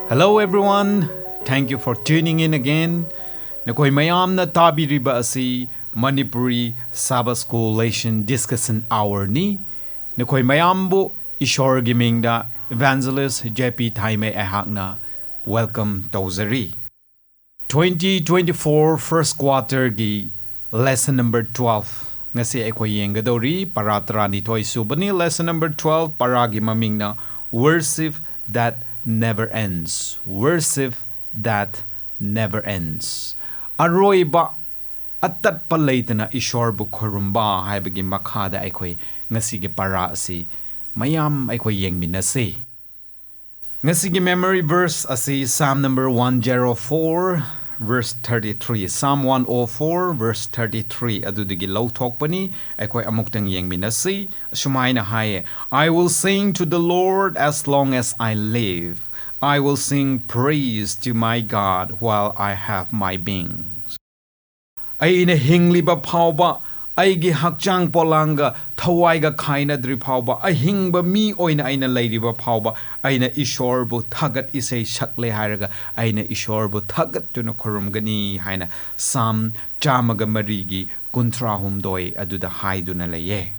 Hello everyone, thank you for tuning in again. Nakoi mayam na tabiriba asi Manipuri Sabbath School Lesson Discussion Hour ni. Nakoi mayam bu ishor giming da Evangelist JP Taime ahakna welcome tawzari. 2024 first quarter gi lesson number 12. Ngasi ekoi yengadori paratra ni toy subani lesson number 12 paragi maming na worship that never ends. Worship that never ends. Aroiba atat palaytana ishor bu khurumba haibagi makhada aikoi ngasigi para asi mayam aikoi yengminase. Ngasigi memory verse asi Psalm number 104 verse 33. Psalm 104 verse 33 adudigi low talkpani aikoi amuktang yengminase. Shumaina haye, I will sing to the Lord as long as I live. I will sing praise to my God while I have my being. Ay ina hingliba pauba ay gi hakjang polanga thawaiga khaina dri pauba ay hingba mi oina aina leiriba pauba aina ishor bu thagat isei shakle hairaga aina ishor bu thagat tuna khurumgani haina Psalm chamaga marigi kunthra humdoi aduda haiduna leye.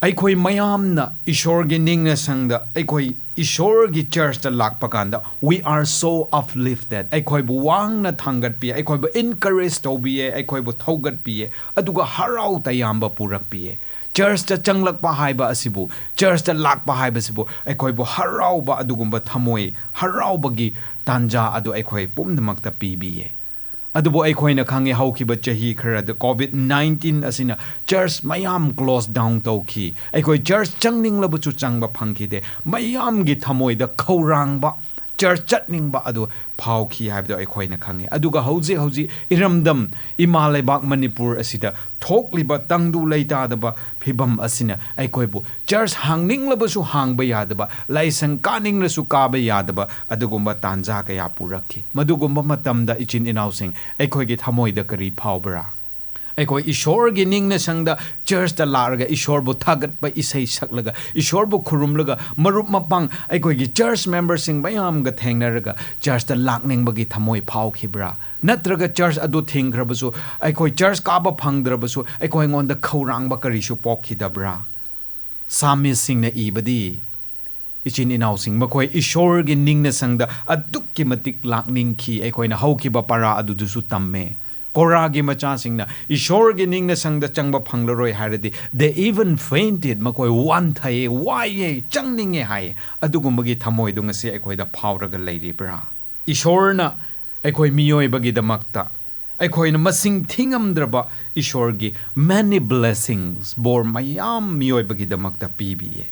Aikoi mayamna ishorgi ningna sangda aikoi ishorgi church da lakpakanda we are so uplifted. Aikoi bu wangna thangat pi aikoi bu encourage to biye aikoi bu thogat piye aduga harau tayamba purak piye. Church da changlak pa haiba asibu church da lakpa haiba sibu aikoi bu harau ba adugumba thamoi harau bagi tanja adu aikoi pumdamakta pi biye. Adubo aikhoina khange haukiba chahi khara the COVID-19 asina church mayam close down tawki aikoi church changning labu chu changba phangki de mayam gi thamoi da khaurang ba church chatning ba adu phauki habdo aikhoina khange aduga hauji iramdam imalai bak Manipur asida thokliba tangdu leita daba phibam asina aikoibu church hangning labu su hangba yadaba laisang kaning na su kaba yadaba adugumba tanja kaya purakhi madugumba matamda ichin inausing aikoi gi thamoi da kari phawbra aikoi ishor gi ningna sangda church da larga ishor bu thagat ba isei saklaga ishor bu khurumlaga marup mapang aikoi gi church members sing bayam ga thengnaraga church da lakning bagi thamoi phawkhibra natraga church adu thingkhrabasu aikoi church ka ba phangdrabasu aikoi ngonda khaurang ba kari su pokhidabra sami sing na ibadi ichin inausing makoi ishor gi ningna sangda adukki matik lakning khi aikoi na haukiba para adu dusu tamme Koragi macha singna ishor gi ningna sangda changba phanglaroi haradi they even fainted makoi wan thai why changninge hai adugumagi thamoi du ngasi aikoi da phawraga leiribra ishorna aikoi miyoi bagi damakta aikoi na masing thingamdraba ishor gi many blessings bor mayam miyoi bagi damakta pibiye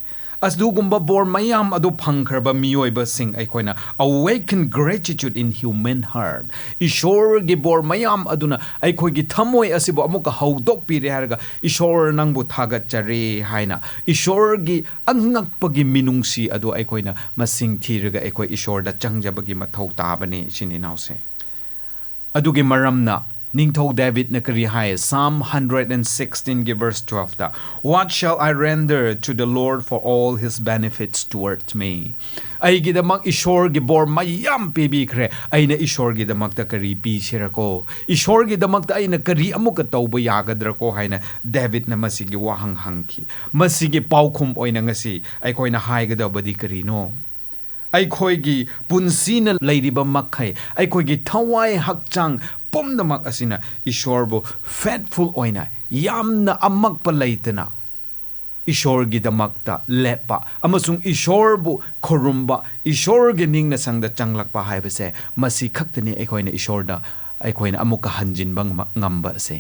asdugumba bor mayam adu phangkharba miyoiba sing aikoina awaken gratitude in human heart ishor gi bor mayam aduna aikoi gi thamoi asibo amuka haudok pire harga ishor nangbu thagat chare haina ishor gi angakpagi minungsi adu aikoina masing thiraga aikoi ishor da changjabagi mathau tabani sininause adugi maramna Ningthau David na kari hai Psalm 116 gi verse 12 da what shall I render to the Lord for all his benefits towards me ai gi damak ishor gi bor mayam pebi khre aina ishor gi damak ta kari pi sirako ishor gi damak ta aina kari amuka tawba yagadra ko haina David na masigi wahang hangki masigi paukhum oina ngasi ai koina haigada badi kari no aikoi gi punsina leiriba makhai aikoi gi thawai hakchang pomdamak asina ishorbo faithful oina yamna amakpa leitana ishor gi damakta lepa amasung ishorbo khorumba ishor gi ningna sangda changlakpa haibase masi khaktani aikoina ishorda aikoina amuka hanjinba ngamba se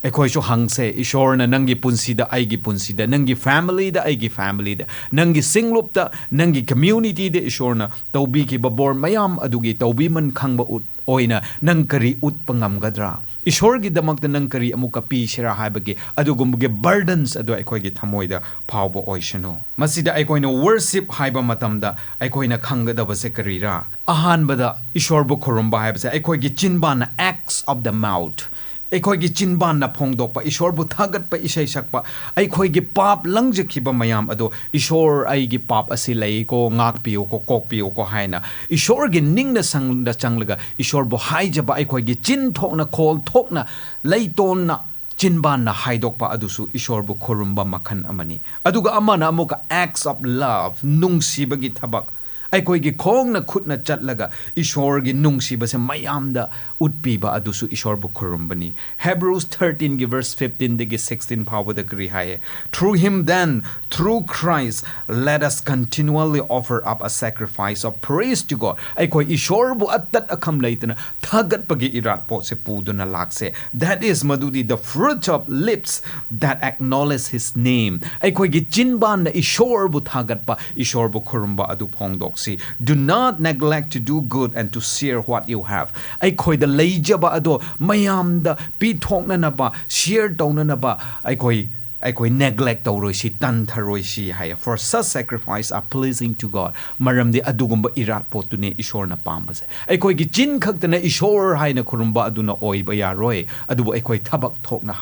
Ekoi so hangse ishor na nangi punsida aigi punsida nangi family da aigi family da nangi singlup da nangi community da ishor na tawbi ki babor mayam adugi tawbi man khangba ut oina nang kari ut pangam gadra ishor gi damak da nang kari amuka pi shira haibagi adugumge burdens adu ekoi gi thamoi da phawbo oishano masida ekoi na worship haiba matam da ekoi na khangga da base karira ahan bada ishor bu khurumba haibase ekoi gi chinba na acts of the mouth ꯑꯩꯈꯣꯏꯒꯤ ꯆꯤꯟꯕꯥꯟꯅ ꯐꯣꯡꯗꯣꯛꯄ ꯏꯁꯣꯔꯕꯨ ꯊꯥꯒꯠꯄ ꯏꯁꯩ ꯁꯛꯄ ꯑꯩꯈꯣꯏꯒꯤ ꯄꯥꯞ ꯂꯪꯖꯈꯤꯕ ꯃꯌꯥꯝ ꯑꯗꯣ ꯏꯁꯣꯔ ꯑꯩꯒꯤ ꯄꯥꯞ ꯑꯁꯤ ꯂꯩꯀꯣ ꯉꯥꯛꯄꯤꯌꯨꯀꯣ ꯀꯣꯛꯄꯤꯌꯨꯀꯣ ꯍꯥꯏꯅ ꯏꯁꯣꯔꯒꯤ ꯅꯤꯡꯅ ꯁꯪꯗ ꯆꯪꯂꯒ ꯏꯁꯣꯔꯕꯨ ꯍꯥꯏꯖꯕ ꯑꯩꯈꯣꯏꯒꯤ ꯆꯤꯟ ꯊꯣꯛꯅ ꯈꯣꯜ ꯊꯣꯛꯅ ꯂꯩꯇꯣꯟꯅ ꯆꯤꯟꯕꯥꯟꯅ ꯍꯥꯏꯗꯣꯛꯄ ꯑꯗꯨꯁꯨ ꯏꯁꯣꯔꯕꯨ ꯈꯨꯔꯨꯝꯕ ꯃꯈꯜ ꯑꯃꯅꯤ ꯑꯗꯨꯒ ꯑꯃꯅ ꯑꯃꯨꯛꯀ acts of love ꯅꯨꯡꯁꯤꯕꯒꯤ ꯊꯕꯛ ꯑꯩꯈꯣꯏꯒꯤ ꯈꯣꯡꯅ ꯈꯨꯠꯅ ꯆꯠꯂꯒ ꯏꯁꯣꯔꯒꯤ ꯅꯨꯡꯁꯤꯕꯁꯦ ꯃꯌꯥꯝꯗ ꯎꯠꯄꯤꯕ ꯑꯗꯨꯁꯨ ꯏꯁꯣꯔꯕꯨ ꯈꯨꯔꯨꯝꯕꯅꯤ Hebrews 13ꯒꯤ verse 15 16 ꯐꯥꯎꯕꯗ ꯀꯔꯤ ꯍꯥꯏꯌꯦ Through him then through Christ let us continually offer up a sacrifice of praise to God ꯑꯩꯈꯣꯏ ꯏꯁꯣꯔꯕꯨ ꯑꯇꯠ ꯑꯈꯝ ꯂꯩꯇꯅ ꯊꯥꯒꯠꯄꯒꯤ ꯏꯔꯥꯠꯄꯣꯠꯁꯦ ꯄꯨꯗꯨꯅ ꯂꯥꯛꯁꯦ That is ꯃꯗꯨꯗꯤ the fruit of lips that acknowledge his name ꯑꯩꯈꯣꯏꯒꯤ ꯆꯤꯟꯕꯥꯟꯅ ꯏꯁꯣꯔꯕꯨ ꯊꯥꯒꯠꯄ ꯏꯁꯣꯔꯕꯨ ꯈꯨꯔꯨꯝꯕ ꯑꯗꯨ ꯐꯣꯡꯗꯣꯛꯁꯤ Do not neglect to do good and to share what you have ꯑꯩꯈꯣꯏꯗ ꯂꯩꯖꯕ ꯑꯗꯣ ꯃꯌꯥꯝꯗ ꯄꯤꯊꯣꯛꯅꯅꯕ share ꯇꯧꯅꯅꯕ ꯑꯩꯈꯣꯏ neglect ꯇꯧꯔꯣꯏꯁꯤ ꯇꯟꯊꯔꯣꯏꯁꯤ ꯍꯥꯏꯌꯦ For such sacrifice are pleasing to God ꯃꯔꯝꯗꯤ ꯑꯗꯨꯒꯨꯝꯕ ꯏꯔꯥꯠ ꯄꯣꯠꯇꯨꯅꯦ ꯏꯁꯣꯔꯅ ꯄꯥꯝꯕꯁꯦ ꯑꯩꯈꯣꯏꯒꯤ ꯆꯤꯟ ꯈꯛꯇꯅ ꯏꯁꯣꯔ ꯍꯥꯏꯅ ꯈꯨꯔꯨꯝꯕ ꯑꯗꯨꯅ ꯑꯣꯏꯕ ꯌꯥꯔꯣꯏ ꯑꯗꯨꯕꯨ ꯑꯩꯈꯣꯏ ꯊꯕꯛ ꯊꯣꯛꯅ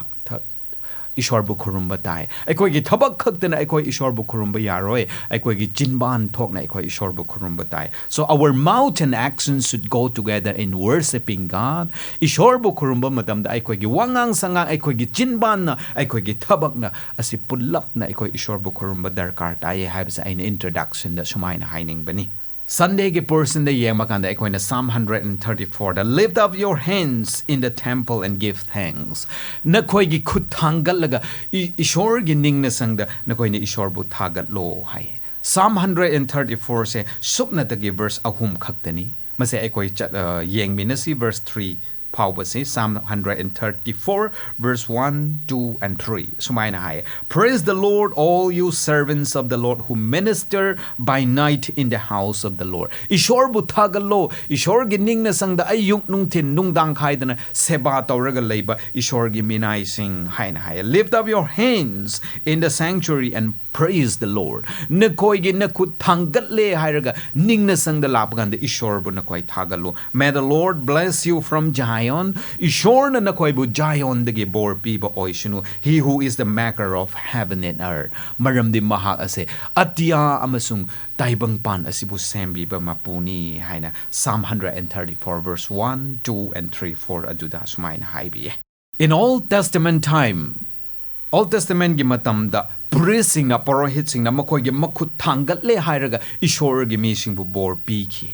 ꯏꯁꯣꯔꯕꯨ ꯈꯨꯔꯨꯝꯕ ꯇꯥꯏ ꯑꯩꯈꯣꯏꯒꯤ ꯊꯕꯛ ꯈꯛꯇꯅ ꯑꯩꯈꯣꯏ ꯏꯁꯣꯔꯕꯨ ꯈꯨꯔꯨꯝꯕ ꯌꯥꯔꯣꯏ ꯑꯩꯈꯣꯏꯒꯤ ꯆꯤꯟꯕꯥꯟ ꯊꯣꯛꯅ ꯑꯩꯈꯣꯏ ꯏꯁꯣꯔꯕꯨ ꯈꯨꯔꯨꯝꯕ ꯇꯥꯏ So our mouth and actions should go together in worshiping God ꯏꯁꯣꯔꯕꯨ ꯈꯨꯔꯨꯝꯕ ꯃꯇꯝꯗ ꯑꯩꯈꯣꯏꯒꯤ ꯋꯥꯉꯥꯡ ꯁꯉꯥꯡ ꯑꯩꯈꯣꯏꯒꯤ ꯆꯤꯟꯕꯥꯟꯅ ꯑꯩꯈꯣꯏꯒꯤ ꯊꯕꯛꯅ ꯑꯁꯤ ꯄꯨꯜꯂꯞꯅ ꯑꯩꯈꯣꯏ ꯏꯁꯣꯔꯕꯨ ꯈꯨꯔꯨꯝꯕ ꯗꯔꯀꯥꯔ ꯇꯥꯏ ꯍꯥꯏꯕꯁꯦ ꯑꯩꯅ introductionꯗ ꯁꯨꯃꯥꯏꯅ ꯍꯥꯏꯅꯤꯡꯕꯅꯤ Sunday's portion da yema kanda aikoina Psalm 134 da lift up your hands in the temple and give thanks nakoi gi khut thangal laga ishor gi ningna sangda nakoi ne ishor bu thagat lo hai Psalm 134 se supna ta gi verse ahum khaktani mase aikoi yeng minasi verse 3 Paubasi Psalm 134 verse 1 2 and 3 sumaina hai Praise the Lord all you servants of the Lord who minister by night in the house of the Lord Ishor bu thagalo Ishor gi ningna sangda ayuk nungthin nungdang khaidana seba tawraga leiba Ishor gi minai sing haina hai Lift up your hands in the sanctuary and praise the Lord nakoi gi nakut thangatle hairaga ningna sangda lapganda Ishor bu nakoi thagalo May the Lord bless you from Zion Ishor na nakoi bu Zion dagi bor piba oishinu He who is the maker of heaven and earth maramdi mahak ase atya amasung taibang pan asibu sembiba mapuni haina Psalm 134 verse 1 2 and 3 4 aduda sumain haibi In Old Testament time Old Testament gi matamda priesting na porohit sing na makoi gi makut thangatle hairaga Ishor gi mi sing bu bor piki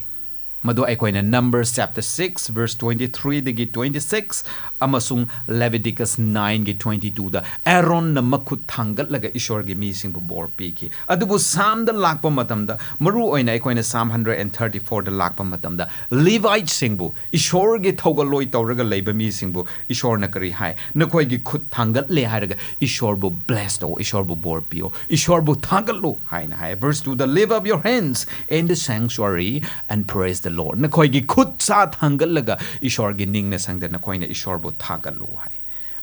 Madu aikoina Numbers chapter 6 verse 23 digi 26 amasung Leviticus 9 gi 22 da Aaron na makut thangat laga Ishor gi mi sing bu bor piki adubu Psalm da lakpa matamda maru oina aikoina Psalm 134 da lakpa matamda Levite sing bu Ishor gi thogaloi tawraga leiba mi sing bu Ishor na kari hai nakoi gi khut thangat le hairaga Ishor bu blessed o Ishor bu bor pio Ishor bu thangat lo hai na hai verse 2 the lift up your hands in the sanctuary and praise the Lord nakoi gi khut sa thangal laga Ishor gi ningna sangda nakoi na Ishor bu thagal lo hai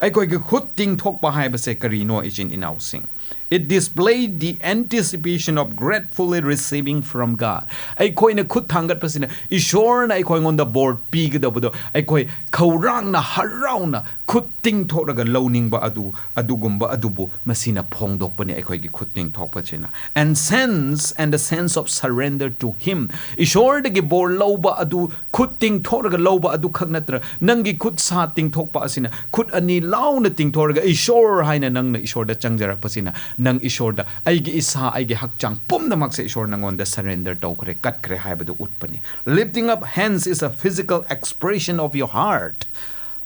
aikoi gi khut ting thok pa hai ba se karino ijin inausing It displayed the anticipation of gratefully receiving from God. Aikoi na khut thangat pasina Ishor na aikoi ngon da board pi ga da budo aikoi khaurang na harau na khut ting thok raga loning ba adugumba adubu masina phongdok pani aikoi gi khut ting thok pachina and the sense of surrender to him Ishor da gi bor loba adu khut ting thok raga loba adu khagnatra nangi khut sa ting thok pa asina khut ani launa ting thok raga Ishor haina nang na Ishor da changjara pasina nang Ishor da aigi isa aigi hakchang pumnamak se Ishor nangon da surrender tawkre katkre haibadu utpani Lifting up hands is a physical expression of your heart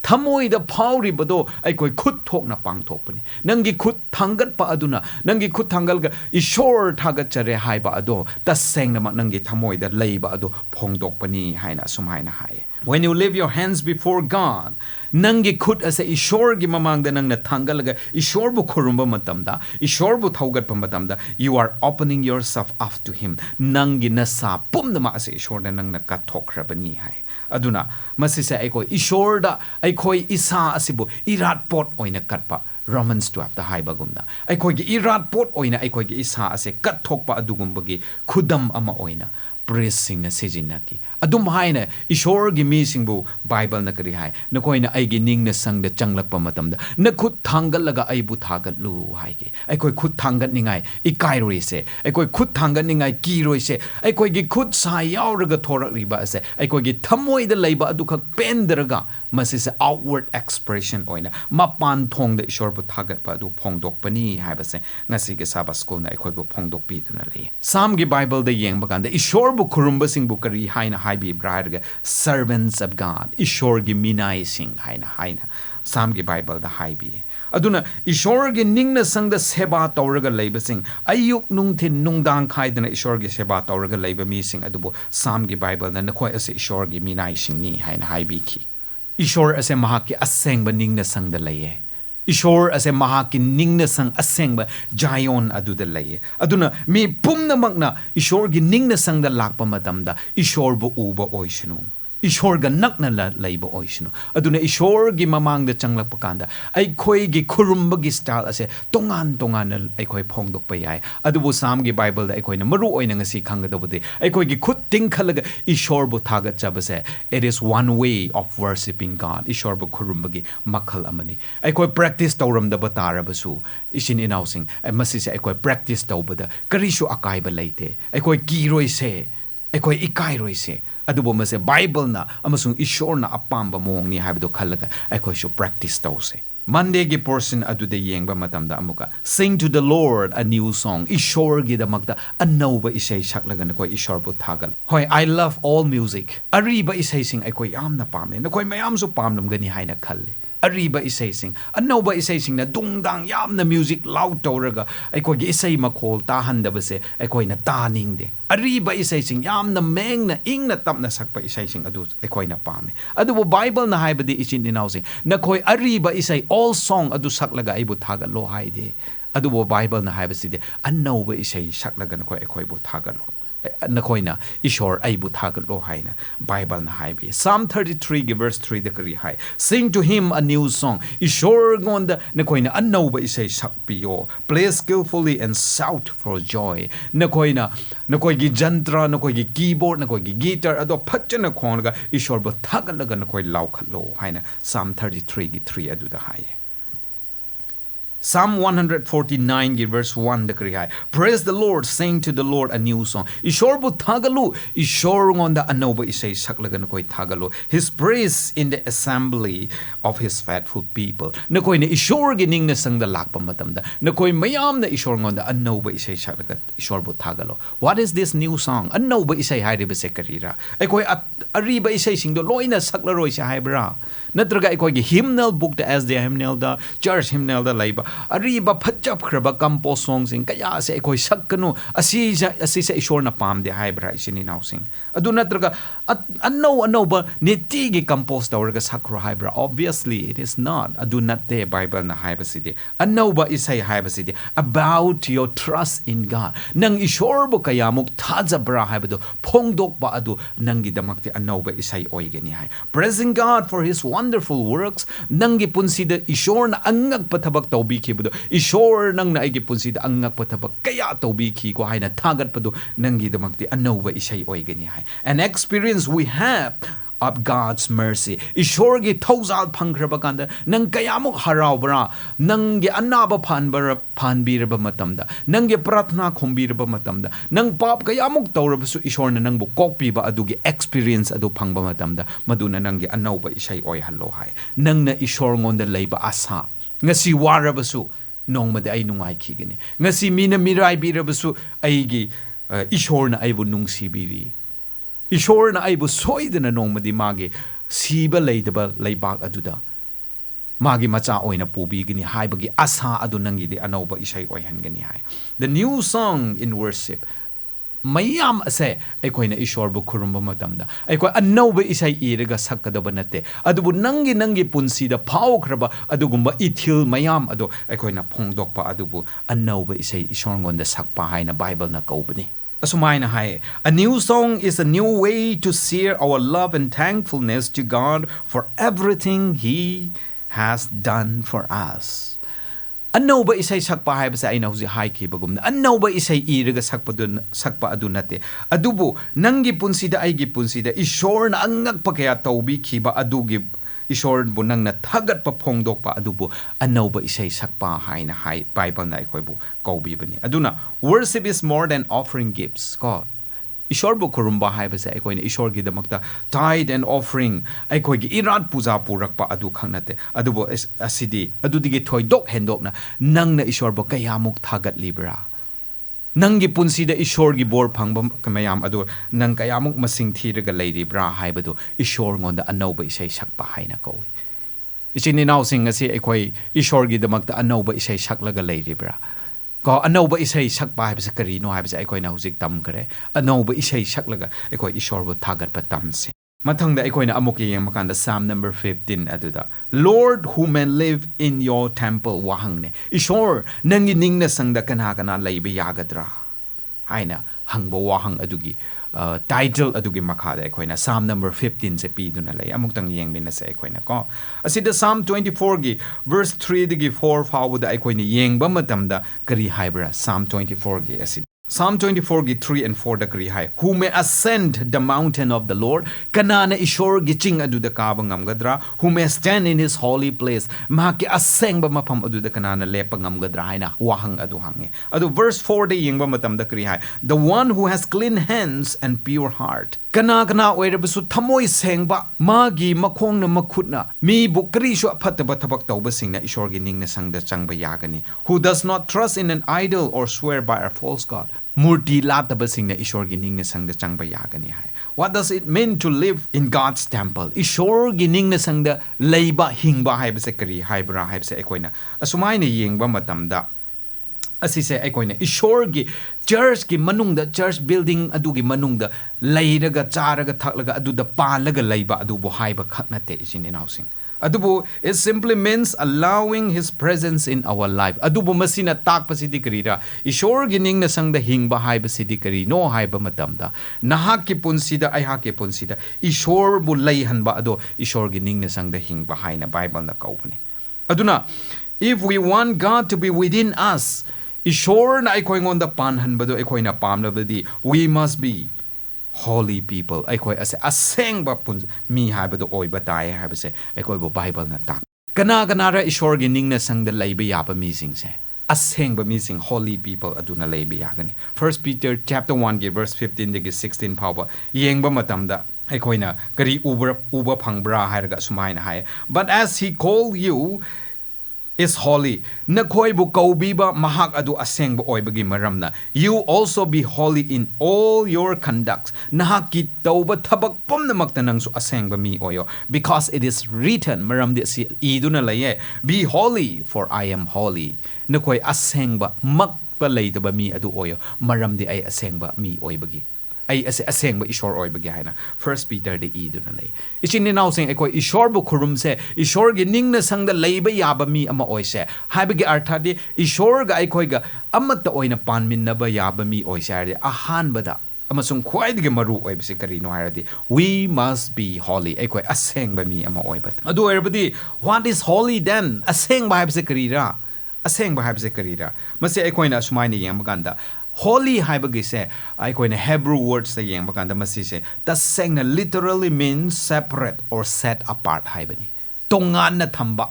Thamoi da phauri bado aikoi khut thokna pangthokpani nangi khut thangat pa aduna nangi khut thangal ga Ishor thagat chare haiba ado tasengna ma nangi thamoi da leiba ado phongdokpani haina sumhaina hai When you lift your hands before God nangi khut ase Ishor gi mamang da nangna thangal ga Ishor bu khurumba matamda Ishor bu thaugat pa matamda you are opening yourself up to him nangi na sa pumna ma ase Ishor da nangna ka thokrabani hai Aduna masise aikoi Ishor da aikoi isa asibu irat pot oina katpa Romans 12 da haibagumna aikoi gi irat pot oina aikoi gi isa ase kat thokpa adugumba gi khudam ama oina priestsingna sijinaki adum haina ishorgi misingbu bible na kari hai nakoina aigi ningna sangda changlakpa matamda na khut thangalaga aibu thagatlu haige aikoi khut thangat ningai ikairoi se aikoi khut thangat ningai kiroi se aikoi gi khut sa yauraga thorak riba ase aikoi gi thamoi da leiba adu khak pendraga masise outward expression oina mapan thongda ishor bu thagat pa adu phongdok pani haibase ngasi ge Sabbath school na aikoi bu phongdok pi tuna lei sam gi bible da yeng bagan da ishor bu khurumba sing bu kari haina haibi braiga servants of God ishor gi minai sing haina sam gi bible da haibi aduna ishor gi ningna sangda seba tawraga leiba sing ayuk nungthin nungdang khaidana ishor gi seba tawraga leiba mi sing adubu sam gi bible na nakhoi ase ishor gi minai sing ni haina haibi ki ishor ase mahaki asengba ningna sangda leiye ishor ase mahaki ningna sang asengba jayon aduda leiye aduna mi pumna makna ishor gi ningna sangda lakpa matamda ishor bu uba oishnu ishor ga nakna leiba oishnu aduna ishor gi mamang da changlak pakanda ai khoi gi khurumba gi style ase tongan ai khoi phongdok pa yai adubu sam gi bible da ai khoi na maru oina ngasi khangadobudi ai khoi gi khut tingkhalaga ishor bu thagat chabase it is one way of worshiping God ishor bu khurumba gi makhal amani ai khoi practice tawram da batarabasu ishin inausing ai masi se ai khoi practice tawbada karishu akai ba leite ai khoi kiroi se aikoi ikai roise adubo mase bible na amasung ishor na apamba mong ni habdo khalaga aikoi shu practice tause Monday gi portion adude yengba matamda amuka sing to the Lord a new song ishor gi damakta annoba isai shaklaga na koi ishor bu thagal hoi I love all music ariba isai sing aikoi yamna pame na koi mayam su pamnam gani haina khalle ariba isai sing annoba isai sing na dungdang yamna music loud tawraga aikoi gi isai makhol ta handabase aikoi na taning de ariba isai sing yamna mengna ingna tapna sakpa isai sing adu aikoi na pame adu bible na haibadi ichin inausing na koi ariba isai all song adu saklaga aibu thagal lo haide adu bible na haibasi de annoba isai saklaga na koi aikoi bu thagal lo nakoina ishor aibu thagal lo haina bible na haibi Psalm 33 gi verse 3 de kari hai sing to him a new song ishor gonda nakoina annoba isai sakpiyo play skillfully and shout for joy nakoi gi jantra nakoi gi keyboard nakoi gi guitar ado phachana khonga ishor bu thagalaga nakoi laukhatlo haina Psalm 33 gi 3 adu da hai Psalm 149 gi verse 1 the kri hai praise the Lord sing to the Lord a new song ishor bu thagalu ishor ngonda anoba isai saklaga na koi thagalu his praise in the assembly of his faithful people na koi ne ishor gi ning na sang da lakpa matam da na koi mayam na ishor ngonda anoba isai saklaga ishor bu thagalu what is this new song anoba isai hai re se karira ai koi ariba isai sing do loina sakla roi se hai bra natraga ai koi gi hymnal book da as the hymnal da church hymnal da laiba ariba phachap khraba compo song sing kaya se ekoi sakkanu asi se ishor na pam de hai bra isini now sing adu natraga anno ba niti gi compose tawraga sakro hai bra obviously it is not adu nat de bible na hai basidi anno ba isai hai basidi about your trust in God nang ishor bu kaya muk thaja bra hai bado phongdok ba adu nangi damakti anno ba isai oigeni hai praising God for his wonderful works nangi punsi de ishor na angak pathabak tawbi kibudo ishor nang na aigi punsi da angak pathabak kaya tawbi ki ko haina thagat padu nangi damakti anoba isai oigani hai an experience we have of God's mercy ishor gi thozal phangraba kanda nang kayamuk haraubra nang gi anaba phanbiraba matamda nang gi prathna khombiraba matamda nang pap kayamuk tawrabasu ishor na nang bu kokpiba adugi experience adu phangba matamda maduna nang gi anoba isai oi hallo hai nang na ishor ngonda leiba asa ngasi warabasu nongmade ai nungai khigini ngasi mina mirai birabasu aigi ishor na aibu nungsibiri ishor na aibu soidana nongmadi mage siba leidaba leibak aduda magi macha oina pubigini haibagi asa adu nangi de anoba isai oihangani hai the new song in worship mayam ase aikoina ishor bu khurumba matamda aiko annoba isai iraga sakkadaba nate adubu nangi punsi da phaukraba adugumba ithil mayam ado aikoina phongdokpa adubu annoba isai ishor ngonda sakpa haina bible na kaubani Asumaina hai a new song is a new way to share our love and thankfulness to God for everything he has done for us Anauba isay sakpa haibase aina huji haikibagumna anauba isay iraga sakpa adu nate adubu nangi punsida aigi punsida ishor na angakpa kaya taubi khiba adugi ishor bu nangna thagat pa phongdokpa adubu anauba isay sakpa haina hai Bible na aikoibu kaubi bani aduna worship is more than offering gifts ko ishor bu kurumba haibase aikoina ishor gi damakta tithe and offering aikoi gi irat puja purakpa adu khangnate adubo asidi adudigi thoidok hendokna nangna ishor bu kayamuk thagat libra nangi punsida ishor gi bor phangba kamayam adu nang kayamuk masing thiraga leiribra haibadu ishor ngonda anauba isai sakpa haina kawi ichini naw sing asi aikoi ishor gi damakta anauba isai saklaga leiribra ko anauba isai sakpa haibase karino haibase aikoi na hujik tam kare anauba isai saklaga aikoi ishor bu thagat pa tamse mathangda aikoi na amuk yeng makanda Psalm number 15 aduda Lord who may live in your temple wahangne ishor nangi ningna sangda kana leibe yagadra haina hangbo wahang adugi title adugi makhada aikoina Psalm number 15 se piduna lay amuktang yengbina se aikoina ko asida Psalm 24 gi verse 3 digi 4 fawda aikoina yengba matamda kari haibra Psalm 24 gi asid Psalm 24 gi 3 and 4 da kari hai who may ascend the mountain of the Lord kanana ishor gi ching adu da kaba ngamgadra who may stand in his holy place mahaki aseng ba mapam adu da kanana lepa ngamgadra haina wahang adu hange adu verse 4 da yengba matam da kari hai the one who has clean hands and pure heart kana oirabasu thamoi sengba magi makhongna makhutna mi bukri shu aphataba thabak tawba singna ishor gi ningna sangda changba yagani who does not trust in an idol or swear by a false god murti lataba singna ishor gi ningna sangda changba yagani hai what does it mean to live in God's temple ishor gi ningna sangda leiba hingba haibase kari haibra haibase ekoina asumaina yengba matamda asise aikoina ishor gi church ki manungda church building adugi manungda leiraga charaga thaklaga aduda palaga leiba adubu haiba khaknate isini nausing adubu it simply means allowing his presence in our life adubu masina takpa sidi karira ishor gi ningna sangda hingba haiba sidi kari no haiba matamda nahak ki punsida ai ha ki punsida ishor bu leihanba ado ishor gi ningna sangda hingba haina Bible na kaubani aduna if we want God to be within us ishor na aikoi ngonda panhan bado aikoi na pamlabadi we must be holy people aikoi ase aseng ba pun mi haibado oiba tai haibase aikoi bo Bible na tak kana ra ishor gi ningna sangda leiba yaba mi singse aseng ba mi sing holy people aduna leiba yagani 1 Peter chapter 1 gi verse 15 digi 16 power yengba matamda aikoina kari uba phangbra hairaga sumaina hai but as he called you is holy nakhoi bu kaubiba mahak adu asengba oibagi maramna you also be holy in all your conducts nahak ki tauba thabak pomnamakta nangsu asengba mi oyo because it is written maramdi si iduna laye be holy for I am holy nakhoi asengba makpa leidaba mi adu oyo maramdi ay asengba mi oibagi ay ase asengba ishor oibagi haina 1 Peter de iduna lay ichini naw sing ekoi ishor bu khurum se ishor gi ningna sangda leiba yaba mi ama oise haibagi artha de ishor ga ekoi ga amata oina panminnaba yaba mi oise ari ahan bada amasung khwaidigi maru oibse karino hairadi we must be holy ekoi asengba mi ama oibat adu erbadi what is holy then asengba haibse karira asengba haibse karira mase ekoi na sumaini yamaganda holy haibagi se aikoina Hebrew words ta yengba kanda masi se tasengna literally means separate or set apart haibani tongan na thamba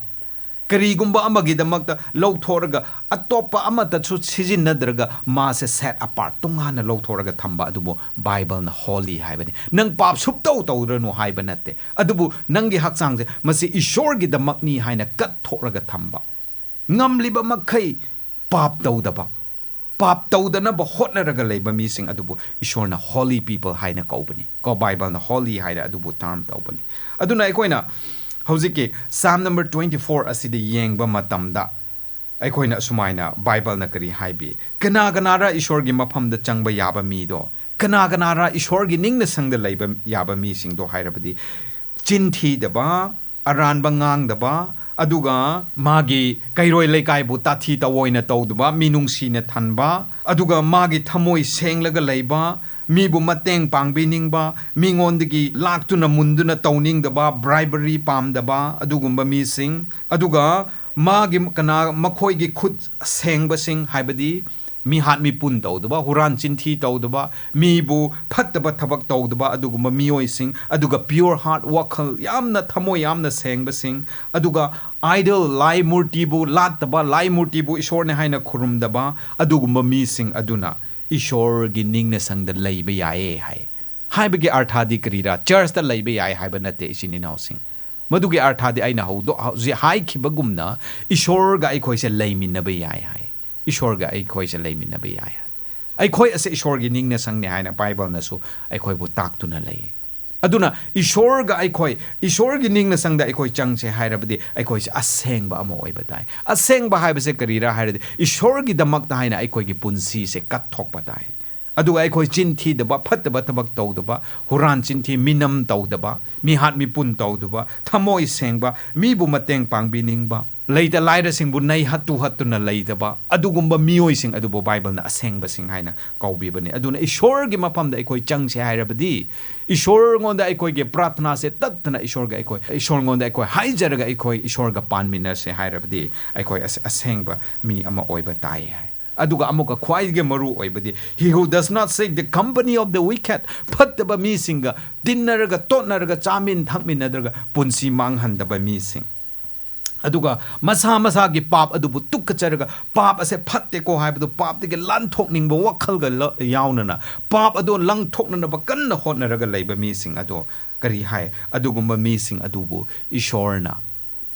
karigumba amagi damakta lowthoraga atopa amata chu sizinnadraga ma se set apart tongan na lowthoraga thamba adubo Bible na holy haibani nang pap suptau tawranu haibanate adubu nangi hakchang se masi ishor gi damakni haina kat thoraga thamba ngamliba makhai pap tawdaba pap tawdana ba hotnaraga leiba mi sing adubu ishor na holy people haina kaubani ko Bible na holy haina adubu term tawbani aduna aikoina hojiki Psalm number 24 asida yengba matamda aikoina sumaina Bible na kari haibi kana ra ishor gi mafam da changba yaba mi do kana ra ishor gi ningna sangda leiba yaba mi sing do hairabadi chinthi daba aran bangang daba aduga magi kairoi lekai bu tathi tawoina tawduba minungsi na thanba aduga magi thamoi senglaga leiba mi bu mateng pangbiningba mingondagi laktuna munduna tawningdaba bribery pamdaba adugumba mi sing aduga magi kana makhoi gi khut seng basing haibadi mi hat mi pun tawdaba huran chinthi tawdaba mi bu phattaba thabak tawdaba aduguma mioi sing aduga pure heart wakhal yamna thamoi yamna seng basing aduga idol lai murti bu lataba lai murti bu ishor ne haina khurumdaba aduguma mi sing aduna ishor gi ningna sangda leiba yae hai haibagi arthadi krira church da leiba yae haiba nate isini naw sing madugi arthadi aina haudo ji hai khibagumna ishor ga ai khoi se leimin na ba yae hai ishor ga ai khoi se leimin na ba yae ai khoi ase ishor gi ningna sang ne haina bible na su ai khoi bu tak tu na lei aduna ishor ga ai khoi ishor gi ningna sang da ai khoi chang se hairabadi ai khoi se aseng ba amo oi badai aseng ba haiba se karira hairadi ishor gi damak da haina ai khoi gi punsi se kat thok badai aduga ai khoi chin thi daba phat daba tabak tau daba huran chin thi minam tau daba mi hat mi pun tau daba thamoi sengba mi bu mateng pangbi ningba leita laira sing bu nai hatu hatuna leidaba adugumba mioi sing adubo bible na asengba sing haina kaubi bani aduna ishor gi mapam da ai khoi chang se hairabadi ishor ngonda ai khoi ge pratna se tatna ishor ga ai khoi ishor ngonda ai khoi haijar ga ai khoi ishor ga pan minna se hairabadi ai khoi asengba mi ama oiba tai hai aduga amuka khwai ge maru oibadi he who does not seek the company of the wicked phattaba mi singa dinner ga totner ga chamin thakmin adraga punsi mang handaba mi sing aduga masa gi pap adubu tukkacharaga pap ase phatte ko haibadu pap de ge lan thokning ba wakhal ga yauna na pap adu lang thokna na ba kan na hotnaraga leiba mi sing ado kari hai adugumba mi sing adubu ishorna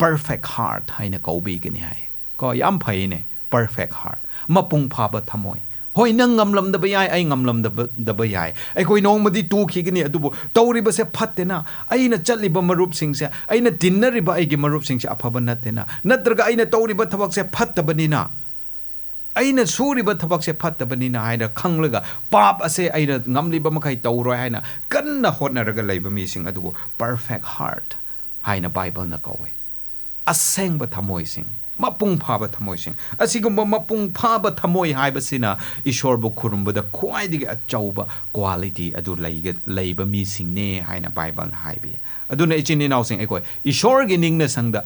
perfect heart haina kaubi gani hai ko yam phai ne perfect heart mapung phaba thamoi hoi nang ngamlam da bayai ai ngamlam da bayai ai koi nong madi tu khigani adubu tawri ba se phatte na ai na chatli ba marup sing se ai na dinner ba ai gi marup sing se aphaba natte na natraga ai na tawri ba thabak se phatta bani na ai na suri ba thabak se phatta bani na ai na khanglaga pap ase ai na ngamli ba makai tawroi ai na kanna hotna raga leiba mi sing adubu perfect heart hai na bible na kawe aseng ba thamoi sing mapung phaba thamoi sing asigumba mapung phaba thamoi haibasina ishor bu khurumbada khwai dige achauba quality adu leiba mi singne haina bible na haibi aduna ichini naw sing ekoi ishor gi ningna sangda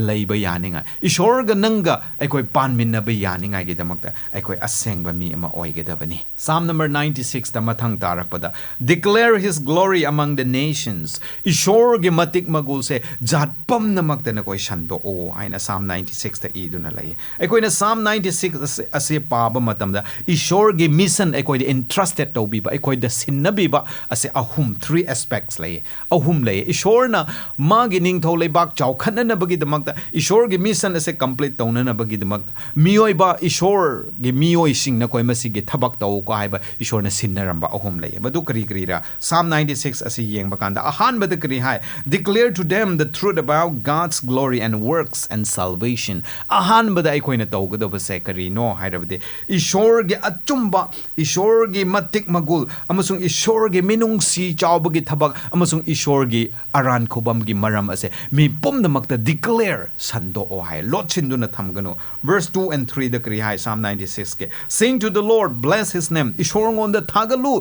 leiba yaninga ishor ga nanga ekoi panminna ba yaninga gi damakta ekoi asengba mi ama oigedabani psalm number 96 ta mathang tarakpada declare his glory among the nations ishor gi matik magul se jat pam namakta na koi shando o haina psalm 96 ta iduna lai ekoi na psalm 96 ase paba matamda ishor gi mission ekoi entrusted to bi ba ekoi da sinnabi ba ase ahum 3 aspects lai ahum lai ishor na magi ning tho lebak chau khanna na bagi damakta ishor gi mission ase complete tawna na bagi damak mioi ba ishor gi mioi sing na koi masi gi thabak taw ko haiba ishor na sinnaramba ahum lai madu kari kari ra psalm 96 ase yeng bakanda ahan bad kari hai declare to them the truth about God's glory and works and salvation ahan bad ai koina taw gado ba se kari no hairabde ishor gi achumba ishor gi matik magul amasung ishor gi minungsi chawbagi thabak amasung ishor gi aran khobam gi maram ase mi pom namakta declare sando o hai lot chinduna thamgano verse 2 and 3 the kri hai psalm 96 ke sing to the Lord bless his name ishor ngon da thagalu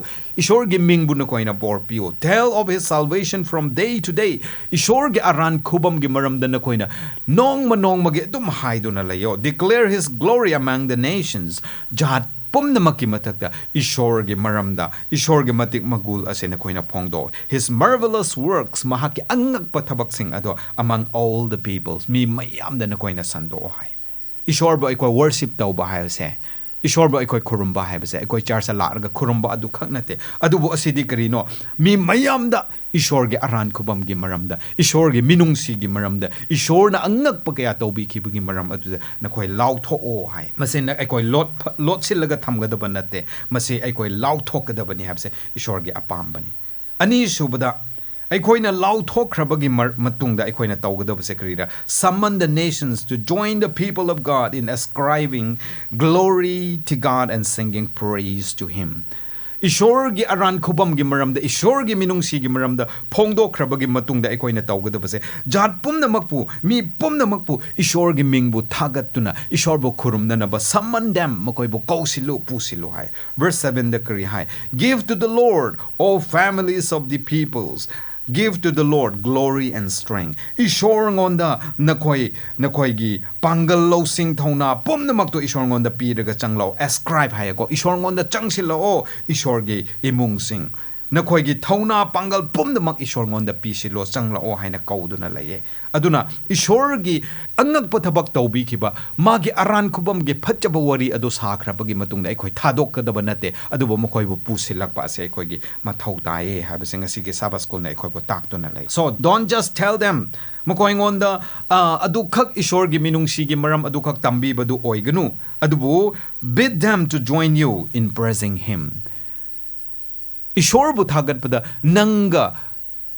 ishor gi mingbu na koina bor pio tell of his salvation from day to day ishor gi aran khobam gi maram da na koina nong ma ge tum hai do na layo declare his glory among the nations jat pumnamakki matakta ishor gi maramda ishor gi matik magul ase na koina phongdo his marvelous works mahaki angak pathabak sing ado among all the peoples mi mayam da na koina sando hai ishor ba ko worship taw ba hai se ishor ba ko khurumba hai ba se ko charsa la ga khurumba adu khaknate adu bo asidi karino mi mayam da ishor gi aran khubam gi maramda ishor gi minungsi gi maramda ishor na angak pa kaya tawbi khibagi maram adu na koi law tho o hai masen na koi lot silaga thamga da banate mase ai koi law thok da bani habse ishor gi apam bani ani subada aikoina law thokrabagi matungda aikoina tawgadaba sekrira summon the nations to join the people of God in ascribing glory to God and singing praise to him ishor gi aran khubam gi maramda ishor gi minungsi gi maramda phongdo khrabagi matungda aikoina tawgadaba se jat pumna makpu mi pumna makpu ishor gi mingbu thagatuna ishor bo khurumna na ba summon them makoi bo kausilu pusilu hai verse 7 the kari hai give to the Lord all families of the peoples Give to the Lord glory and strength. Ishor ngonda nakoi gi pangal lo sing thona pom namak to ishor ngonda piraga changlo ascribe hai ko ishor ngonda changsil o ishor gi imung sing. Nakoi gi thona pangal pom namak ishor ngonda pisilo changlo o haina kauduna laye. Aduna ishor gi angak pathabak tawbi kiba magi aran kubam gi phatchaba wari adu sakra bagi matung da ekhoi thadok kadaba nate adubo mokoi bu pusilak pa se ekhoi gi mathau tae ha basing asi gi Sabbath school na ekhoi bu tak to na lai. So don't just tell them mokoi ngonda adu khak ishor gi minungsi gi maram adu khak tambi badu oiganu adubu bid them to join you in praising him. Ishor bu thagat pada nanga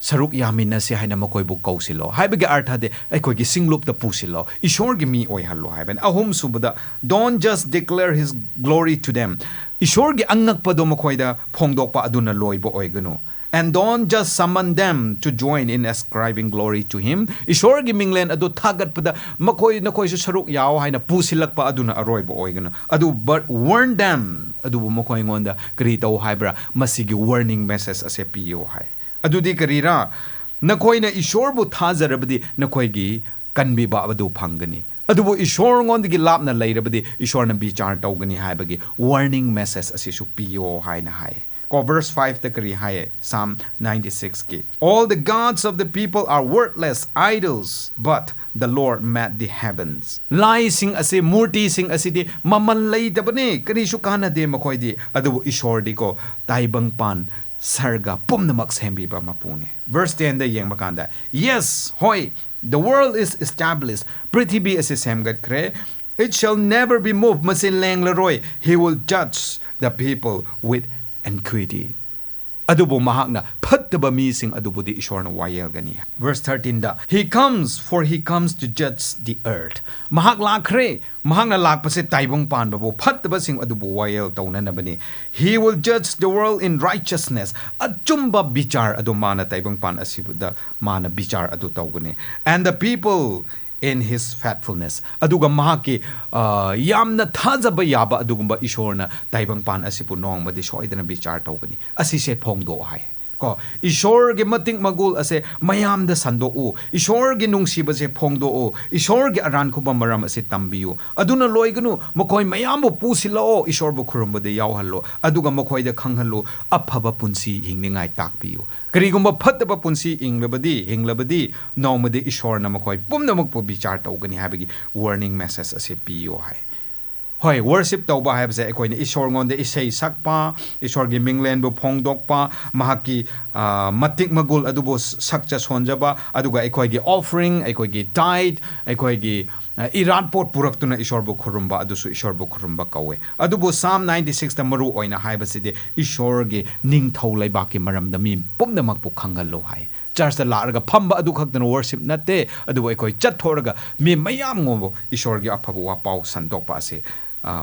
saruk yamina se haina makoi bu kausilo haibage artha de aikoi gi singlup da pusilo ishor gi mi oi hallo haiben ahum subada don't just declare his glory to them ishor gi angak pado makoi da phongdok pa aduna loibo oiganu and don't just summon them to join in ascribing glory to him ishor gi minglen adu thagat pada makoi nakoi su saruk yaw haina pusilak pa aduna aroibo oiganu adu but warn them adu makoi ngonda kri taw haibra masigi warning message ase piyo hai adudi karira nakoina ishor bu thazarabadi nakoi gi kanbi ba adu phangani adubu ishor ngondigi lapna lairabadi ishor na bichar tawgani haibagi warning message asisu piyo haina hai ko verse 5 the kari hai Psalm 96 ki all the gods of the people are worthless idols but the Lord made the heavens lai sing ase murti sing asidi mamal lai tabane kari su kana de makoi di adubu ishor di ko taibang pan sarga pumnamak sembi ba mapune. Verse 10 da yeng bakanda. Yes, hoy, the world is established. Prithibi ase semgat kre. It shall never be moved. Masin leng laroy. He will judge the people with equity. Adubo mahakna phattaba mi sing adubo di ishor na wayel gani. Verse 13 da. He comes for he comes to judge the earth. Mahak lakre. Mahak na lakpase taibong pan babo phattaba sing adubo wayel tawna na bani. He will judge the world in righteousness. Achumba bichar adu mana taibong pan asibuda mana bichar adu tawgani. And the people in his faithfulness. Aduga mahaki yamna thazaba yaba adugumba ishorna taibang pan asipu nong madi shoidana bichar tawgani. Asi se phongdo hai. Ko ishor ge mating magul ase mayam da sando u ishor ge nungsiba se phongdo u ishor ge aran kuba maram ase tambiu aduna loiganu makoi mayam bu pusilo ishor bu khurumba de yaw hallo aduga makoi da khanghallo aphaba punsi hingningai takpiu karigumba phattaba punsi hinglabadi nomade ishor na makoi pumnamak pu bichar tawgani habagi warning message ase piyo hai. Hoy worship tawba habse ekoi ne ishor ngonde isei sakpa ishor gi minglen bu phongdokpa mahaki matik magul adubo sakcha sonjaba aduga ekoi gi offering ekoi gi tithe ekoi gi iran pot puraktuna ishor bu khurumba adusu ishor bu khurumba kawe adubo Psalm 96 ta maru oina haibaside ishor gi ningthau laibaki maramda mi pumnamak pu khangallo hai. Church da laraga phamba adu khakdana worship nate adu ekoi chathoraga mi mayam ngo ishor gi aphabu wa pau sandokpa ase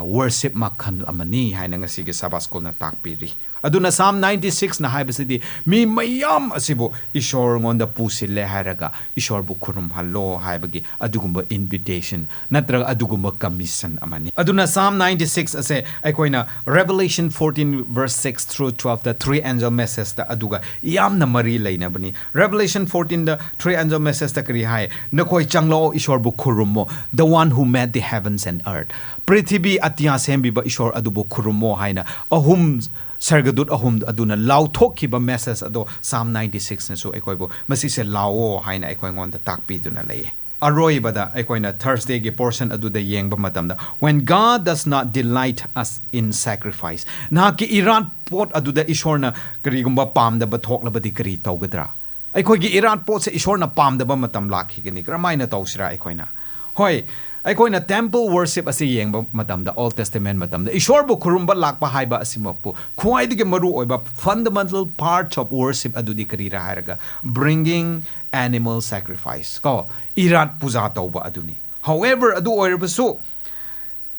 worship makhan amani haina ngasi ge Sabbath ko na takpiri aduna Psalm 96 na haibasidi mi mayam asibo ishor ngonda pusile haraga ishor bu khurum hallo haibagi adugumba invitation natraga adugumba commission amani aduna Psalm 96 ase aikoina Revelation 14 verse 6 through 12 the three angel message ta aduga yamna mari laina bani Revelation 14 the three angel message ta kari hai nakoi changlo ishor bu khurumo the one who made the heavens and earth prithibi atya sembi ba ishor adubo khurumo haina ahum sargadut ahum aduna lauthokiba message ado Psalm 96 na so ekoibo masi se lawo haina ekoi ngon da takpi duna lay aroi bada ekoina Thursday ge portion adu da yengba matamda when God does not delight us in sacrifice na ki iran pot adu da ishorna karigumba pam da bathok labadi kari tawgadra ekoi gi iran pot se ishorna pam da ba matam lakhi gani kramaina tawsira ekoina hoi aikoina temple worship ase yengba matamda Old Testament matamda ishor bu khurumba lakpa haiba asimapu khwaidige maru oiba fundamental part of worship adudi karira haraga bringing animal sacrifice ko irat puja tawba aduni however adu oirabasu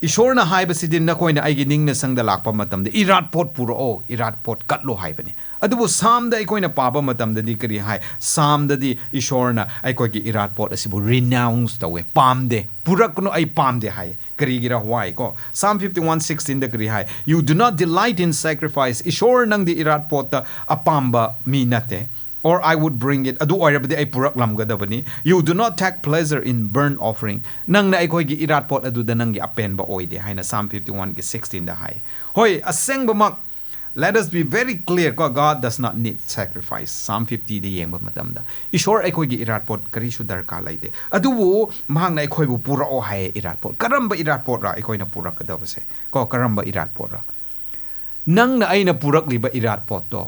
ishorna haiba sidin na koina aigi ningna sangda lakpa matamda irat pot puro irat pot katlo haibani adubu Psalm da ikoina paba matamda di kari hai Psalm da di ishorna aikogi irat pot asibu renounce tawe pamde purakno ay pamde hai kari gira huai ko Psalm 51:16 da kari hai you do not delight in sacrifice ishor nang di irat pot ta apamba minate or I would bring it adu oirabadi ai purak lamgadabani you do not take pleasure in burnt offering nangna aikoi gi irat pot adu da nangi apen ba oide haina Psalm 51 gi 16 da hai hoi aseng ba mak let us be very clear God does not need sacrifice Psalm 50 di yeng ba matam da ishor aikoi gi irat pot kari shu darka laide adu wo mahang na aikoi bu pura o hai irat pot karamba irat pot ra aikoi na purak kadabase ko karamba irat pot ra nangna aina purak liba irat pot to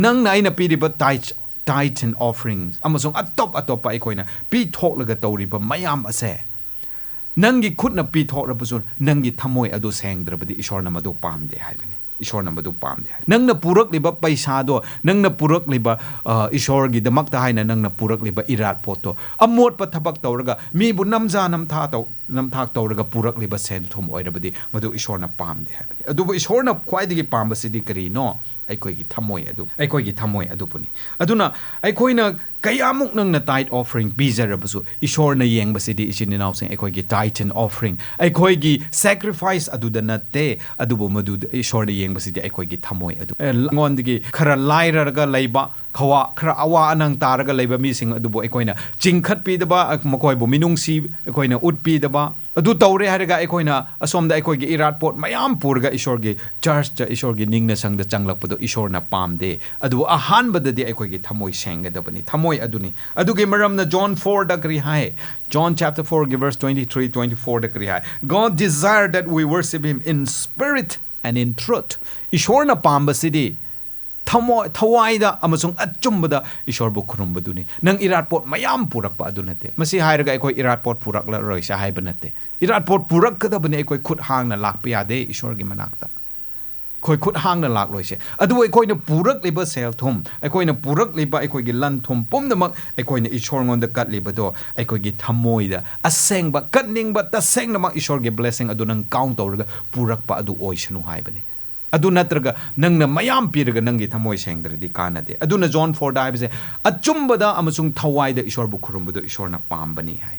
nangna aina piriba tithe and offerings amasong atop aikoina pi thok laga tawriba mayam ase nangi khutna pi thok rabusun nangi thamoi adu sengdrabadi ishorna madu pamde haibani ishorna madu pamde nangna purak liba paisa do nangna purak liba ishor gi damakta haina nangna purak liba irat poto amot pa thabak tawraga mi bu namja namthak tawraga purak liba sen thum oirabadi madu ishorna pamde haibani adu ishorna khwaidigi pambasidi kari no aikoigi thamoi adu puni aduna aikoina kayamuk nangna tithe offering bizarabusu ishorna yengbasidi isininaw sing aikoigi tithe and offering aikoigi sacrifice adu da natte adubu madu ishorna yengbasidi aikoigi thamoi adu ngondigi khara lairaga leiba khawa khara awa anang taraga leiba mi sing adubu aikoina chingkhat pidaba makoi bu minungsi aikoina utpidaba adu tawre haraga aikoina asomda aikoigi irat pot mayam purga ishorgi church cha ishorgi ningna sangda changlakpado ishorna pamde adu ahan badadi aikoigi thamoi sengadabani thamoi aduni adugi maramna John 4 da kri hai John chapter 4 verse 23-24 da kri hai God desired that we worship him in spirit and in truth ishorna pambasidi thawaida amasung achumbada ishor bu khurumbaduni nang irat pot mayam purakpa adu nate masi hairaga aikoi irat pot purakla roisa haiba nate irat pot purak kadabani aikoi khut hangna lakpa yade ishor gi manakta khoi khut hangna lak loise adu aikoi na purak liba sel thum aikoi na purak liba aikoi gi lan thum pomdamak aikoi na ishor ngonda kat liba do aikoi gi thamoida asengba katningba tasengna mak ishor gi blessing adu nang count tawraga purakpa adu oisanu haibane adu natraga nangna mayam piraga nangi thamoi sengdradi kanade aduna John 4 da haibase achumbada amasung thawaida ishor bu khurumbudo ishorna pambani hai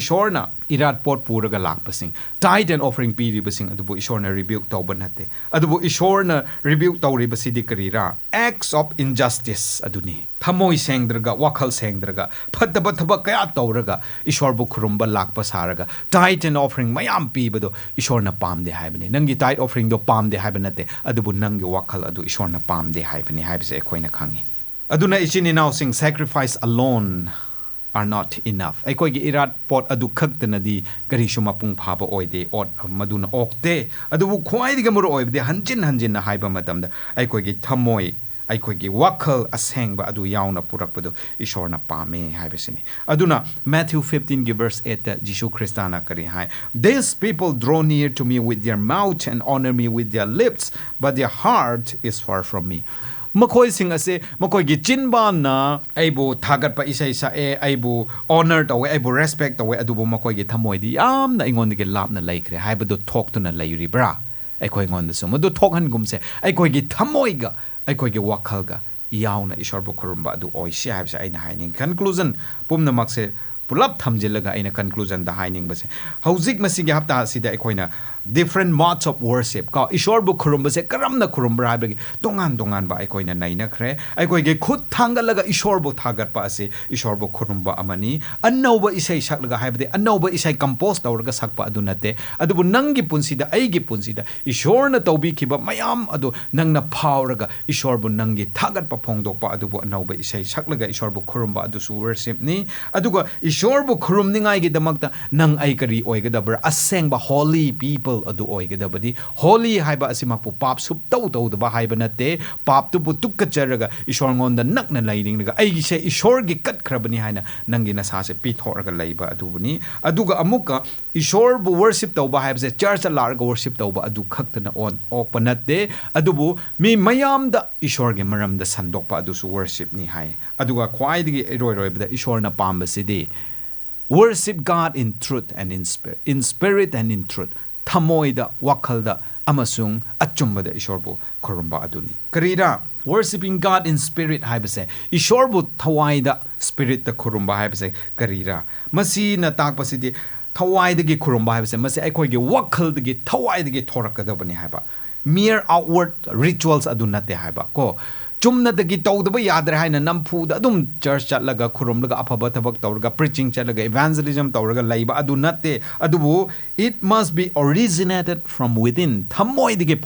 ishorna irat pot puraga lakpasing tithe and offering piribasing adubu ishorna rebuke tawbanate adubu ishorna rebuke tawribasidi karira acts of injustice aduni thamoi sengdraga wakhal sengdraga phataba thaba kaya tawraga ishor bu khurumba lakpa saraga tithe and offering mayam pibado ishorna pamde haibani nangi tithe offering do pamde haibanate adubu nangi wakhal adu ishorna pamde haibani haibase ekhoina khangi aduna ichini now sing sacrifice alone are not enough aikoigi irat pot adu khaktanadi gari shuma pung phaba oide ot maduna okte adu khwai diga mur oibde hanjin na haiba matamda aikoigi thamoi aikoigi wakhal asengba adu yauna purakpado ishorna pame haibasini aduna Matthew 15 verse 8 Jishu Christana kari hai these people draw near to me with their mouth and honor me with their lips but their heart is far from me makoi sing ase makoi gi chinba na aibu thagat pa isai sa aibu honor tawe aibu respect tawe adubu makoi gi thamoi di yam na ingon gi lap na laikre haibadu thok tu na lairi bra aikoi ngon da sum du thok han gum se aikoi gi thamoi ga aikoi gi wakhal ga yauna ishor bu khurumba adu oi se haibsa aina haining conclusion pumna makse pulap thamjilaga aina conclusion da haining base hauzik masigi hapta sida aikoina different modes of worship ka ishor bu khurumba se karamna khurumbra habagi tongan ba aikoina naina khre aikoige khut thangalaga ishor bu thagat pa ase ishor bu khurumba amani annoba isai saklaga haibade annoba isai compose tawraga sakpa adu nate adubu nangi punsida aigi punsida ishorna tawbi khiba mayam adu nangna phawraga ishor bu nangi thagat pa phongdok pa adubu annoba isai saklaga ishor bu khurumba adu su worship ni aduga ishor bu khurumningai gi damakta nang ai kari oigadabra asengba holy people adu oigadabadi holy haiba asimakpu pap sup tau daba haiba nate pap tu bu tukka charaga ishor ngonda nakna lairingga aigi se ishor gi kat khrabani haina nangi na sa se pithorga laiba adubuni aduga amuka ishor bu worship tauba haiba se church larga worship tauba adu khaktana on okpa nate adubu mi mayam da ishor gi maram da sandokpa adu su worship ni hai aduga khwaidigi roi bada ishor na pamba sidi worship God in truth and in spirit and in truth thamoida wakhalda amasung achumbada ishorbu khurumba aduni karira worshiping God in spirit haibase ishorbu thawaida spirit ta khurumba haibase karira masi na takpasidi thawaidagi khurumba haibase masi aikoigi wakhaldi thawaidagi thorakadabani haiba mere outward rituals adunate haiba ko ꯆꯨꯝꯅꯗꯒꯤ ꯇꯧꯗꯕ ꯌꯥꯗ꯭ꯔꯦ ꯍꯥꯏꯅ ꯅꯝꯐꯨꯗ ꯑꯗꯨꯝ ꯆꯔꯆ ꯆꯠꯂꯒ ꯈꯨꯔꯨꯝꯂꯒ ꯑꯐꯕ ꯊꯕꯛ ꯇꯧꯔꯒ preaching ꯆꯠꯂꯒ evangelism ꯇꯧꯔꯒ ꯂꯩꯕ ꯑꯗꯨ ꯅꯠꯇꯦ ꯑꯗꯨꯕꯨ it must be originated from within ꯊꯃꯣꯏꯗꯒꯤ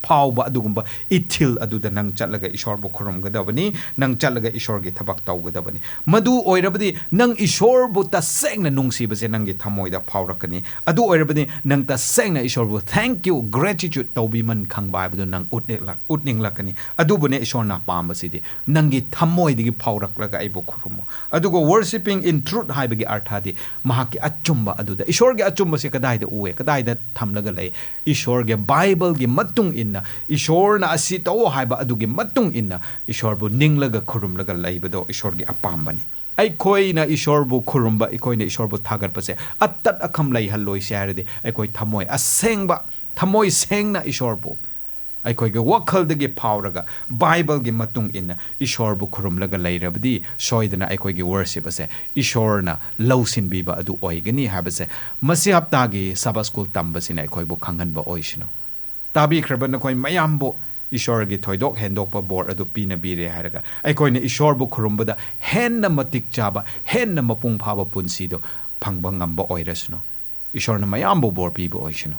ꯐꯥꯎꯕ ꯑꯗꯨꯒꯨꯝꯕ ꯏꯊꯤꯜ ꯑꯗꯨꯗ ꯅꯪ ꯆꯠꯂꯒ ꯏꯁꯣꯔꯕꯨ ꯈꯨꯔꯨꯝꯒꯗꯕꯅꯤ ꯅꯪ ꯆꯠꯂꯒ ꯏꯁꯣꯔꯒꯤ ꯊꯕꯛ ꯇꯧꯒꯗꯕꯅꯤ ꯃꯗꯨ ꯑꯣꯏꯔꯕꯗꯤ ꯅꯪ ꯏꯁꯣꯔꯕꯨ ꯇꯁꯦꯡꯅ ꯅꯨꯡꯁꯤꯕꯁꯦ ꯅꯪꯒꯤ ꯊꯃꯣꯏꯗ ꯐꯥꯎꯔꯛꯀꯅꯤ ꯑꯗꯨ ꯑꯣꯏꯔꯕꯗꯤ ꯅꯪ ꯇꯁꯦꯡꯅ ꯏꯁꯣꯔꯕꯨ ꯊꯦꯡꯛ ꯌꯨ ꯒ꯭ꯔꯦꯇꯤꯇ꯭ꯌꯨꯠ ꯇꯧꯕꯤꯃꯟ ꯈꯪꯕ ꯍꯥꯏꯕꯗꯨ ꯅꯪ ꯎꯠꯅꯤꯡꯂꯛꯀꯅꯤ ꯑꯗꯨꯕꯨꯅꯦ ꯏꯁꯣꯔꯅ ꯄꯥꯝꯕꯁꯤꯗꯤ ꯅꯪꯒꯤ ꯊꯃꯣꯏꯗꯒꯤ ꯐꯥꯎꯔꯛꯂꯒ ꯑꯩꯕꯨ ꯈꯨꯔꯨꯝꯃꯨ ꯑꯗꯨꯒ worshiping in truth ꯍꯥꯏꯕꯒꯤ ꯑꯔꯊꯗꯤ ꯃꯍꯥꯛꯀꯤ ꯑꯆꯨꯝꯕ ꯑꯗꯨꯗ ꯏꯁꯣꯔꯒꯤ ꯑꯆꯨꯝꯕꯁꯦ ꯀꯗꯥꯏꯗ ꯎꯑꯦ ꯀꯗꯥꯏꯗ ꯊꯝꯂꯒ ꯂꯩ ꯏꯁꯣꯔꯒꯤ ꯕꯥꯏꯕꯜꯒꯤ ꯃꯇꯨꯡ ꯏꯟꯅ ꯏꯁꯣꯔꯅ ꯑꯁꯤ ꯇꯧ ꯍꯥꯏꯕ ꯑꯗꯨꯒꯤ ꯃꯇꯨꯡ ꯏꯟꯅ ꯏꯁꯣꯔꯕꯨ ꯅꯤꯡꯂꯒ ꯈꯨꯔꯨꯝꯂꯒ ꯂꯩꯕꯗꯣ ꯏꯁꯣꯔꯒꯤ ꯑꯄꯥꯝꯕꯅꯤ ꯑꯩꯈꯣꯏꯅ ꯏꯁꯣꯔꯕꯨ ꯈꯨꯔꯨꯝꯕ ꯑꯩꯈꯣꯏꯅ ꯏꯁꯣꯔꯕు ꯊꯥꯒꯠꯄꯁꯦ ꯑꯇꯠ ꯑꯈꯝ ꯂꯩꯍꯜꯂꯣꯏꯁꯦ ꯍꯥꯏꯔꯗꯤ ꯑꯩꯈꯣꯏ ꯊꯃꯣꯏ ꯑꯁꯦꯡꯕ ꯊꯃꯣꯏ ꯁꯦꯡꯅ ꯏꯁꯣꯔꯕꯨ ꯑꯩꯈꯣꯏꯒꯤ ꯋꯥꯈꯜꯗꯒꯤ ꯐꯥꯎꯔꯒ ꯕꯥꯏꯕꯜꯒꯤ ꯃꯇꯨꯡ ꯏꯟꯅ ꯏꯁꯣꯔꯕꯨ ꯈꯨꯔꯨꯝꯂꯒ ꯂꯩꯔꯕꯗꯤ ꯁꯣꯏꯗꯅ ꯑꯩꯈꯣꯏꯒꯤ ꯋꯔꯁꯤꯞ ꯑꯁꯦ ꯏꯁꯣꯔꯅ ꯂꯧꯁꯤꯟꯕꯤꯕ ꯑꯗꯨ ꯑꯣꯏꯒꯅꯤ ꯍꯥꯏꯕꯁꯦ ꯃꯁꯤ ꯍꯞꯇꯥꯒꯤ ꯁꯕꯥ ꯁ꯭ꯀꯨꯜ ꯇꯝꯕꯁꯤꯅ ꯑꯩꯈꯣꯏꯕꯨ ꯈꯪꯍꯟꯕ ꯑꯣꯏꯁꯅꯨ ꯇꯥꯕꯤꯈ꯭ꯔꯕ ꯅꯈꯣꯏ ꯃꯌꯥꯝꯕꯨ ꯏꯁꯣꯔꯒꯤ ꯊꯣꯏꯗꯣꯛ ꯍꯦꯟꯗꯣꯛꯄ ꯕꯣꯔ ꯑꯗꯨ ꯄꯤꯅꯕꯤꯔꯦ ꯍꯥꯏꯔꯒ ꯑꯩꯈꯣꯏꯅ ꯏꯁꯣꯔꯕꯨ ꯈꯨꯔꯨꯝꯕꯗ ꯍꯦꯟꯅ ꯃꯇꯤꯛ ꯆꯥꯕ ꯍꯦꯟꯅ ꯃꯄꯨꯡ ꯐꯥꯕ ꯄꯨꯟꯁꯤꯗꯣ ꯐꯪꯕ ꯉꯝꯕ ꯑꯣꯏꯔꯁꯅꯨ ꯏꯁꯣꯔꯅ ꯃꯌꯥꯝꯕꯨ ꯕꯣꯔ ꯄꯤꯕ ꯑꯣꯏꯁꯅꯨ